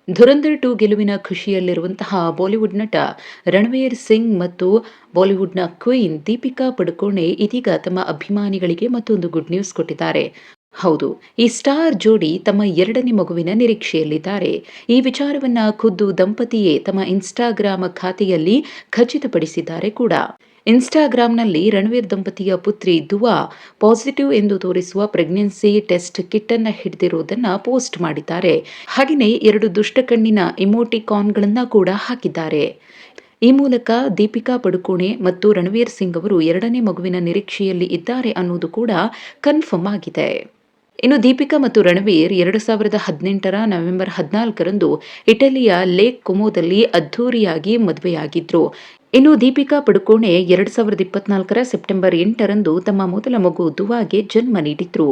ಧುರಂಧರ್ 2 ಗೆಲುವಿನ ಖುಷಿಯಲ್ಲಿರುವಂತಹ ಬಾಲಿವುಡ್ ನಟ ರಣವೀರ್ ಸಿಂಗ್ ಮತ್ತು ಬಾಲಿವುಡ್‌ನ ಕ್ವೀನ್ ದೀಪಿಕಾ ಪಡುಕೋಣೆ ಇದೀಗ ತಮ್ಮ ಅಭಿಮಾನಿಗಳಿಗೆ ಮತ್ತೊಂದು ಗುಡ್ ನ್ಯೂಸ್ ಕೊಟ್ಟಿದ್ದಾರೆ. ಹೌದು, ಈ ಸ್ಟಾರ್ ಜೋಡಿ ತಮ್ಮ ಎರಡನೇ ಮಗುವಿನ ನಿರೀಕ್ಷೆಯಲ್ಲಿದ್ದಾರೆ. ಈ ವಿಚಾರವನ್ನ ಖುದ್ದು ದಂಪತಿಯೇ ತಮ್ಮ ಇನ್‌ಸ್ಟಾಗ್ರಾಮ್ ಖಾತೆಯಲ್ಲಿ ಖಚಿತಪಡಿಸಿದ್ದಾರೆ ಕೂಡ. ಇನ್‌ಸ್ಟಾಗ್ರಾಂನಲ್ಲಿ ರಣವೀರ್ ದಂಪತಿಯ ಪುತ್ರಿ ದುವಾ ಪಾಸಿಟಿವ್ ಎಂದು ತೋರಿಸುವ ಪ್ರೆಗ್ನೆನ್ಸಿ ಟೆಸ್ಟ್ ಕಿಟ್ ಅನ್ನು ಹಿಡಿದಿರುವುದನ್ನು ಪೋಸ್ಟ್ ಮಾಡಿದ್ದಾರೆ. ಹಾಗೆಯೇ 2 ದುಷ್ಟ ಕಣ್ಣಿನ ಇಮೋಟಿಕಾನ್ಗಳನ್ನ ಕೂಡ ಹಾಕಿದ್ದಾರೆ. ಈ ಮೂಲಕ ದೀಪಿಕಾ ಪಡುಕೋಣೆ ಮತ್ತು ರಣವೀರ್ ಸಿಂಗ್ ಅವರು ಎರಡನೇ ಮಗುವಿನ ನಿರೀಕ್ಷೆಯಲ್ಲಿ ಇದ್ದಾರೆ ಅನ್ನೋದು ಕೂಡ ಕನ್ಫರ್ಮ್ ಆಗಿದೆ. ಇನ್ನು ದೀಪಿಕಾ ಮತ್ತು ರಣವೀರ್ 2018ರ ನವೆಂಬರ್ 14ರಂದು ಇಟಲಿಯ ಲೇಕ್ ಕೊಮೊದಲ್ಲಿ ಅದ್ಧೂರಿಯಾಗಿ ಮದುವೆಯಾಗಿದ್ರು. ಇನ್ನು ದೀಪಿಕಾ ಪಡುಕೋಣೆ 2024ರ ಸೆಪ್ಟೆಂಬರ್ 8ರಂದು ತಮ್ಮ ಮೊದಲ ಮಗು ದುವಾಗೆ ಜನ್ಮ ನೀಡಿದ್ರು.